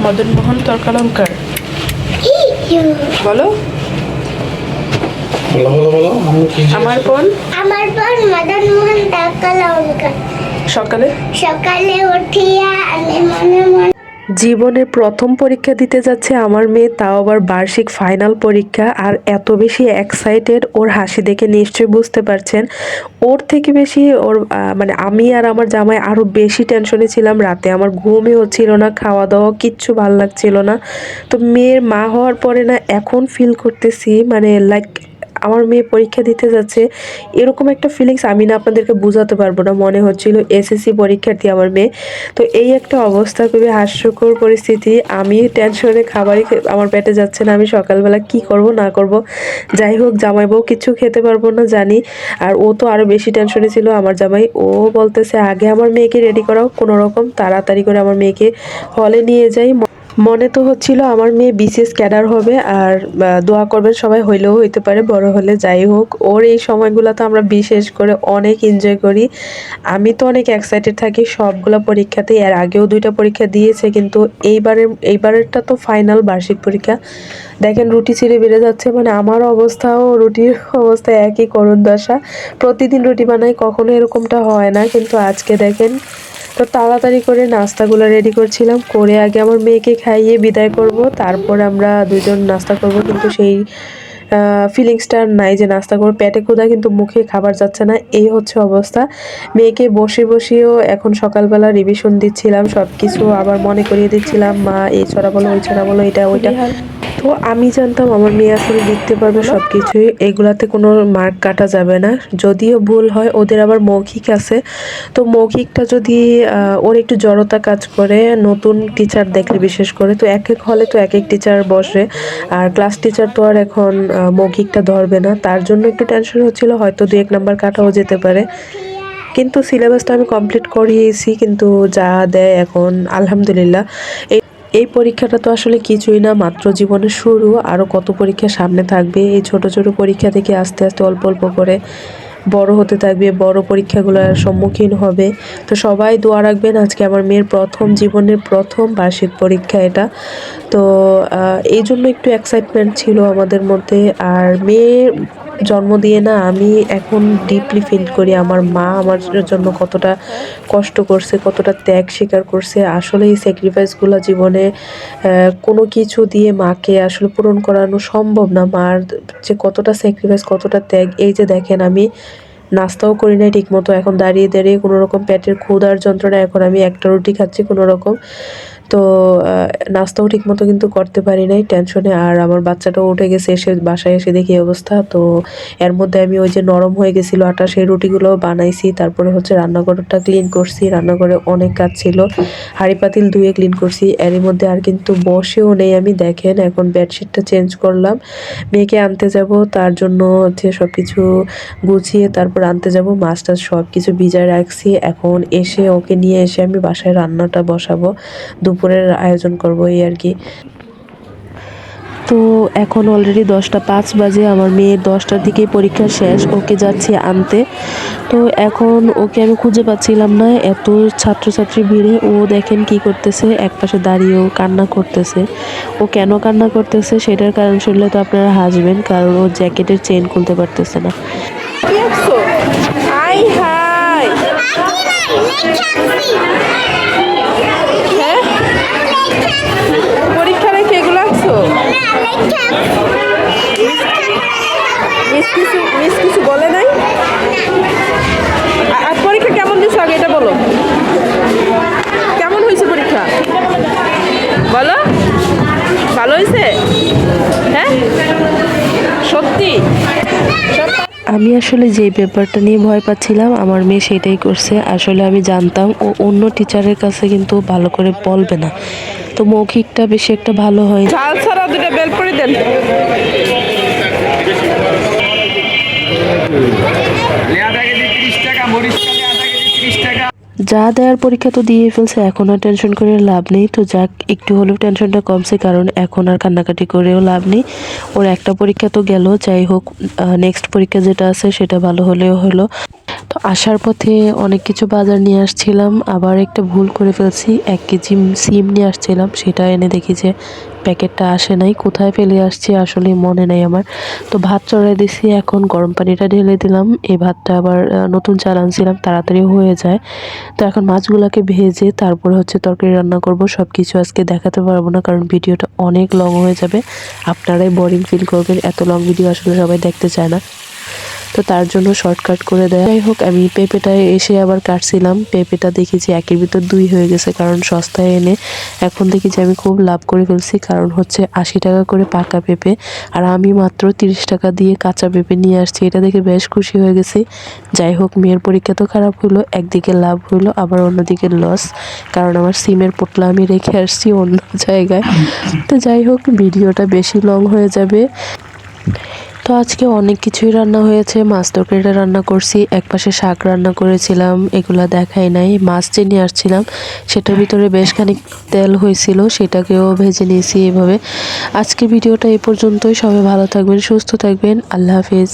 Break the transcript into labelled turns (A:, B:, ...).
A: মদন মোহন তর্কালঙ্কার বলো। আমার বোন
B: মদন মোহন তর্কালঙ্কার।
A: সকালে
B: সকালে উঠিয়া আমি মনে মনে
C: জীবনের প্রথম পরীক্ষা দিতে যাচ্ছে আমার মেয়ে, তাও আবার বার্ষিক ফাইনাল পরীক্ষা। আর এত বেশি এক্সাইটেড, ওর হাসি দেখে নিশ্চয়ই বুঝতে পারছেন। ওর থেকে বেশি ওর মানে আমি আর আমার জামাই আরও বেশি টেনশনে ছিলাম। রাতে আমার ঘুমই হচ্ছিল না, খাওয়া দাওয়া কিচ্ছু ভাল লাগছিল না। তো মেয়ের মা হওয়ার পরে না এখন ফিল করতেছি মানে লাইক আমার মেয়ে পরীক্ষা দিতে যাচ্ছে, এরকম একটা ফিলিংস আমি না আপনাদেরকে বোঝাতে পারবো না। মনে হচ্ছিল এসএসসি পরীক্ষার্থী আমার মেয়ে। তো এই একটা অবস্থা, খুবই হাস্যকর পরিস্থিতি। আমি টেনশনে খাবারই আমার পেটে যাচ্ছে না, আমি সকালবেলা কি করব না করব। যাই হোক, জামাই বউ কিছু খেতে পারবো না জানি। আর ও তো আরও বেশি টেনশনে ছিল আমার জামাই। ও বলতেছে আগে আমার মেয়েকে রেডি করাও, কোনো রকম তাড়াতাড়ি করে আমার মেয়েকে হলে নিয়ে যাই। মনে তো হচ্ছিল আমার মেয়ে বিসিএস ক্যাডার হবে, আর দোয়া করবেন সবাই, হইলেও হইতে পারে বড় হলে। যাই হোক, ওর এই সময়গুলো তো আমরা বিশেষ করে অনেক এনজয় করি। আমি তো অনেক এক্সাইটেড থাকি সবগুলো পরীক্ষাতে। এর আগেও 2টা পরীক্ষা দিয়েছে, কিন্তু এইবারেরটা তো ফাইনাল বার্ষিক পরীক্ষা। দেখেন রুটি ছিঁড়ে বেড়ে যাচ্ছে, মানে আমার অবস্থাও রুটির অবস্থা একই করুণ দশা। প্রতিদিন রুটি বানাই, কখনো এরকমটা হয় না, কিন্তু আজকে দেখেন। তো তাড়াতাড়ি করে নাস্তাগুলো রেডি করছিলাম, করে আগে আমার মেয়েকে খাইয়ে বিদায় করব, তারপর আমরা দুজন নাস্তা করব। কিন্তু সেই ফিলিংসটা নাই যে নাস্তা করব, পেটে ক্ষুধা কিন্তু মুখে খাবার যাচ্ছে না, এই হচ্ছে অবস্থা। মেয়েকে বসেও এখন সকালবেলা রিভিশন দিচ্ছিলাম, সব কিছু আবার মনে করিয়ে দিচ্ছিলাম, মা এই ছড়া বলো ওই ছড়া বলো, এটা ওইটা। তো আমি জানতাম আমার মেয়ে আসলে লিখতে পারবে সব কিছুই, এগুলাতে কোনো মার্ক কাটা যাবে না। যদিও ভুল হয়, ওদের আবার মৌখিক আছে। তো মৌখিকটা যদি ওর একটু জড়তা কাজ করে, নতুন টিচার দেখলে বিশেষ করে, তো এক এক হলে তো এক এক টিচার বসে, আর ক্লাস টিচার তো আর এখন মৌখিকটা ধরবে না। তার জন্য একটু টেনশন হচ্ছিল, হয়তো 2-1 নাম্বার কাটাও যেতে পারে। কিন্তু সিলেবাসটা আমি কমপ্লিট করিয়েছি, কিন্তু যা দেয় এখন আলহামদুলিল্লাহ। এই পরীক্ষাটা তো আসলে কিছুই না, মাত্র জীবনের শুরু। আরও কত পরীক্ষা সামনে থাকবে। এই ছোট ছোট পরীক্ষা থেকে আস্তে আস্তে অল্প অল্প করে বড় হতে থাকবে, বড় পরীক্ষাগুলোর সম্মুখীন হবে। তো সবাই দোয়া রাখবেন। আজকে আমার মেয়ের জীবনের প্রথম বার্ষিক পরীক্ষা এটা। তো এই জন্য একটু এক্সাইটমেন্ট ছিল আমাদের মধ্যে। আর মেয়ের জন্ম দিয়ে না আমি এখন ডিপলি ফিল করি আমার মা আমার জন্য কতটা কষ্ট করছে, কতটা ত্যাগ স্বীকার করছে। আসলে এই স্যাক্রিফাইসগুলো জীবনে কোনো কিছু দিয়ে মাকে আসলে পূরণ করানো সম্ভব না। মার যে কতটা স্যাক্রিফাইস, কতটা ত্যাগ। এই যে দেখেন, আমি নাস্তাও করি নাই ঠিকমতো, এখন দাঁড়িয়ে দাঁড়িয়ে কোনো রকম পেটের ক্ষুধার যন্ত্রণা, এখন আমি একটা রুটি খাচ্ছি কোনো রকম। তো নাস্তাও ঠিকমতো কিন্তু করতে পারি নাই টেনশনে। আর আমার বাচ্চাটাও উঠে গেছে, এসে বাসায় এসে দেখি অবস্থা। তো এর মধ্যে আমি ওই যে নরম হয়ে গেছিলো আটা, সেই রুটিগুলোও বানাইছি। তারপরে হচ্ছে রান্নাঘরটা ক্লিন করছি, রান্নাঘরে অনেক কাজ ছিল, হাঁড়ি পাতিল ধুয়ে ক্লিন করছি। এরই মধ্যে আর কিন্তু বসেও নেই আমি। দেখেন এখন বেডশিটটা চেঞ্জ করলাম, মেয়েকে আনতে যাব, তার জন্য হচ্ছে সব কিছু গুছিয়ে তারপর আনতে যাব। মাছ টাছ সব কিছু ভিজায় রাখছি, এখন এসে ওকে নিয়ে এসে আমি বাসায় রান্নাটা বসাবো, দুপুরের আয়োজন করব এই আর কি। তো এখন অলরেডি 10টা 5 বাজে, আমার মেয়ের 10টার দিকেই পরীক্ষা শেষ, ওকে যাচ্ছি আনতে। তো এখন ওকে আমি খুঁজে পাচ্ছিলাম না, এত ছাত্রছাত্রী ভিড়ে। ও দেখেন কি করতেছে, একপাশে দাঁড়িয়েও কান্না করতেছে। ও কেন কান্না করতেছে সেটার কারণ শুনলে তো আপনারা হাসবেন, কারণ ও জ্যাকেটের চেন খুলতে পারতেছে না।
A: হাই হাই, হ্যাঁ পরীক্ষা রেখে এগুলো আঁকছো? মিস কিছু বলে নাই? আর পরীক্ষা কেমন দিচ্ছ আগে এটা বলো, কেমন হয়েছে পরীক্ষা বলো? ভালো হয়েছে? হ্যাঁ সত্যি?
C: আমি আসলে যে ব্যাপারটা নিয়ে ভয় পাচ্ছিলাম, আমার মেয়ে সেটাই করছে। আসলে আমি জানতাম ও অন্য টিচারের কাছে কিন্তু ভালো করে বলবে না, তো মৌখিকটা বেশি একটা ভালো হয়।
A: ঝাল ছাড়া 2টা বেল করে দেন।
C: যা দেওয়ার পরীক্ষা তো দিয়ে ফেলছে, এখন আর টেনশন করে লাভ নেই। তো যাক, একটু হলেও টেনশনটা কমছে, কারণ এখন আর কান্নাকাটি করেও লাভ নেই। ওর একটা পরীক্ষা তো গেল, যাই হোক নেক্সট পরীক্ষা যেটা আছে সেটা ভালো হলেও হলো। তো আসার পথে অনেক কিছু বাজার নিয়ে আসছিলাম, আবার একটা ভুল করে ফেলছি, 1 কেজি সিম নিয়ে আসছিলাম, সেটা এনে দেখি যে প্যাকেটটা আসে নাই, কোথায় ফেলে আসছি আসলে মনে নাই আমার। তো ভাত চড়াই দিছি, এখন গরম পানিটা ঢেলে দিলাম। এই ভাতটা আবার নতুন চাল আনছিলাম, তাড়াতাড়ি হয়ে যায়। তো এখন মাছগুলোকে ভেজে তারপরে হচ্ছে তরকারি রান্না করব। সব কিছু আজকে দেখাতে পারবো না, কারণ ভিডিওটা অনেক লং হয়ে যাবে, আপনারাই বোরিং ফিল করবেন, এত লং ভিডিও আসলে সবাই দেখতে চায় না। তো তার জন্য শর্টকাট করে দেয়। যাই হোক, আমি পেঁপেটায় এসে আবার কাটছিলাম, পেঁপেটা দেখি যে 1-এর ভিতর 2 হয়ে গেছে, কারণ সস্তায় এনে এখন দেখি যে আমি খুব লাভ করে ফেলছি, কারণ হচ্ছে 80 টাকা করে পাকা পেঁপে, আর আমি মাত্র 30 টাকা দিয়ে কাঁচা পেঁপে নিয়ে আসছি। এটা দেখে বেশ খুশি হয়ে গেছি। যাই হোক, মেয়ের পরীক্ষা তো খারাপ হলো, একদিকে লাভ হলো আবার অন্যদিকে লস, কারণ আমার সিমের পোটলা আমি রেখে আসছি অন্য জায়গায়। তো যাই হোক, ভিডিওটা বেশি লং হয়ে যাবে। তো আজকে অনেক কিছুই রান্না হয়েছে, মাছ তরকারিটা রান্না করছি, একপাশে শাক রান্না করেছিলাম, এগুলা দেখাই নাই। মাছ যে নিয়ে আসছিলাম সেটার ভিতরে বেশ খানিক তেল হয়েছিল, সেটাকেও ভেজে নিয়েছি এভাবে। আজকে ভিডিওটা এই পর্যন্তই, সবাই ভালো থাকবেন, সুস্থ থাকবেন, আল্লাহ হাফিজ।